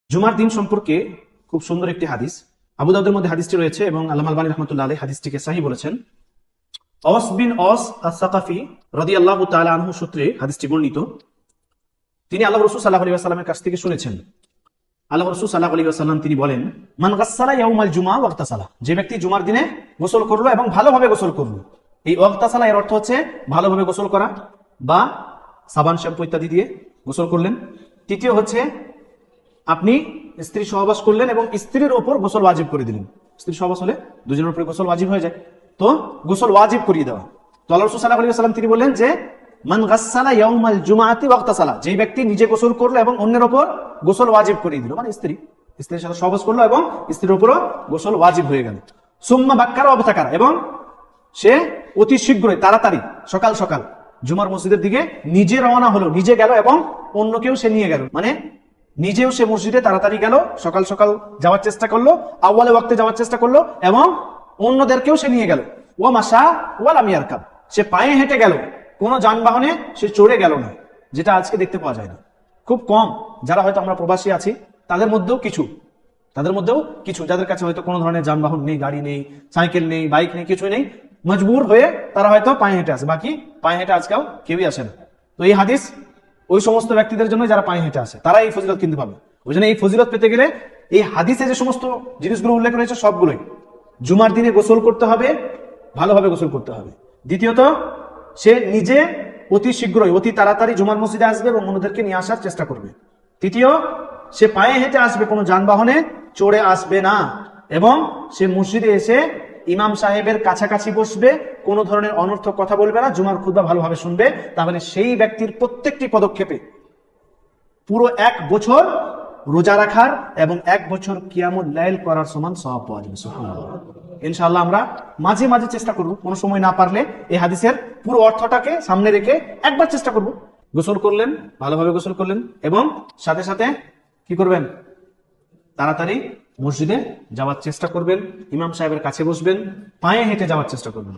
জুমার দিন সম্পর্কে খুব সুন্দর একটি হাদিস আবু দাউদের মধ্যে হাদিসটি রয়েছে এবং আল্লামা আলবানী রাহমাতুল্লাহ আলাইহি হাদিসটিকে সহিহ বলেছেন। অস বিন অস আস-সাকাফি রাদিয়াল্লাহু তাআলা আনহু সূত্রে হাদিসটি বর্ণিত। তিনি আল্লাহ রাসূল সাল্লাল্লাহু আলাইহি ওয়াসাল্লামের কাছ থেকে শুনেছেন। আল্লাহ রাসূল সাল্লাল্লাহু আলাইহি ওয়াসাল্লাম তিনি বলেন, মান গাসসালা ইয়াউমাল জুমআ ওয়াগতাসালা, যে ব্যক্তি জুমার দিনে গোসল করলো এবং ভালোভাবে গোসল করলো। এই ওয়াগতাসালা এর অর্থ হচ্ছে ভালোভাবে গোসল করা বা সাবান শ্যাম্পু ইত্যাদি দিয়ে গোসল করলেন। তৃতীয় হচ্ছে আপনি স্ত্রী সহবাস করলেন এবং স্ত্রীর উপর গোসল ওয়াজিব করে দিলেন। স্ত্রী সহবাস হলে দুজনের উপরে গোসল ওয়াজিব হয়ে যায়, তো গোসল ওয়াজিব করিয়ে দেওয়া। তো আল্লাহ রাসূল সাল্লাল্লাহু আলাইহি ওয়াসাল্লাম তিনি বললেন যে মান গাসসালা ইয়াউমাল জুমআতি ওয়াগতাসালা, যে ব্যক্তি নিজে গোসল করলো এবং অন্যের উপর গোসল ওয়াজিব করিয়ে দিল, মানে স্ত্রীর সাথে সহবাস করলো এবং স্ত্রীর উপরও গোসল ওয়াজিব হয়ে গেল। সুম্মা বাক্কারা ওয়াবতাকারা, এবং সে অতি শীঘ্রই তাড়াতাড়ি সকাল সকাল জুমার মসজিদের দিকে নিজে রওনা হলো, নিজে গেল এবং অন্যকেও সে নিয়ে গেল, মানে নিজেও সে মসজিদে তাড়াতাড়ি গেল, সকাল সকাল যাওয়ার চেষ্টা করলো, আউয়ালে ওয়াক্তে যাওয়ার চেষ্টা করলো এবং অন্যদেরকেও সে নিয়ে গেল। ও মাশা ওয়া লাম ইয়ারকাব, সে পায়ে হেঁটে গেল, কোনো যানবাহনে সে চড়ে গেল না, যেটা আজকে দেখতে পাওয়া যায় না। খুব কম যারা হয়তো আমরা প্রবাসী আছি তাদের মধ্যেও কিছু যাদের কাছে হয়তো কোনো ধরনের যানবাহন নেই, গাড়ি নেই, সাইকেল নেই, বাইক নেই, কিছুই নেই, মজবুর হয়ে তারা হয়তো পায়ে হেঁটে আসে, বাকি পায়ে হেঁটে আজকাল কেউই আসে না। তো এই হাদিস ওই সমস্ত ব্যক্তিদের জন্য যারা পায়ে হেঁটে আসে, তারা এই ফজিলত কিনতে পাবে। ওই জন্য এই ফজিলত পেতে গেলে এই হাদিসে যে সমস্ত জিনিসগুলো উল্লেখ রয়েছে সবগুলোই জুমার দিনে গোসল করতে হবে, ভালোভাবে গোসল করতে হবে। দ্বিতীয়ত, সে নিজে অতি শীঘ্রই অতি তাড়াতাড়ি জুমার মসজিদে আসবে এবং অন্যদেরকে নিয়ে আসার চেষ্টা করবে। তৃতীয়, সে পায়ে হেঁটে আসবে, কোনো যানবাহনে চড়ে আসবে না, এবং সে মসজিদে এসে ইমাম সাহেবের কাছাকাছি বসবে, কোনো ধরনের অনর্থক কথা বলবে না, জুমার খুতবা ভালোভাবে শুনবে। তাহলে সেই ব্যক্তির প্রত্যেকটি পদক্ষেপে পুরো 1 বছর রোজা রাখার এবং 1 বছর কিয়ামুল লাইল করার সমান সওয়াব পাওয়া যাবে। সুবহানাল্লাহ। ইনশাআল্লাহ আমরা মাঝে মাঝে চেষ্টা করব, কোনো সময় না পারলে এই হাদিসের পুরো অর্থটাকে সামনে রেখে একবার চেষ্টা করব। গোসল করলেন, ভালোভাবে গোসল করলেন এবং সাথে সাথে কি করবেন, তাড়াতাড়ি মসজিদে যাওয়ার চেষ্টা করবেন, ইমাম সাহেবের কাছে বসবেন, পায়ে হেঁটে যাওয়ার চেষ্টা করবেন।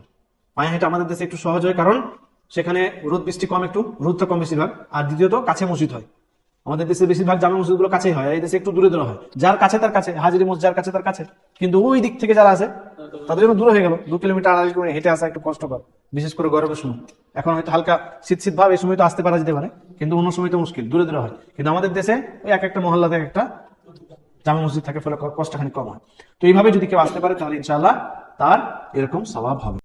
পায়ে হেঁটে আমাদের দেশে একটু সহজ হয়, কারণ সেখানে রোদ বৃষ্টি কম, একটু রোদটা কম বেশিরভাগ, আর দ্বিতীয়ত কাছে মসজিদ হয়। আমাদের দেশে বেশিরভাগ জামে মসজিদগুলো কাছেই হয়, এই দেশে একটু দূরে দূরে হয়। যার কাছে তার কাছে, হাজিরি মসজিদ যার কাছে তার কাছে, কিন্তু ওই দিক থেকে যারা আছে তাদের জন্য দূরে হয়ে গেল, 2 কিলোমিটার 2.5 কিলোমিটার হেঁটে আসা একটু কষ্টকর, বিশেষ করে গরমের সময়। এখন হয়তো হালকা শীত ভাব, এই সময় তো আসতে পারা যেতে পারে, কিন্তু অন্য সময় তো মুশকিল, দূরে দূরে হয়। কিন্তু আমাদের দেশে ওই একটা মহল্লাতে একটা জামে মসজিদ থাকে, ফলে কষ্টখানি কম হয়। তো এইভাবে যদি কেউ আসতে পারে তাহলে ইনশাআল্লাহ তার এরকম সওয়াব হবে।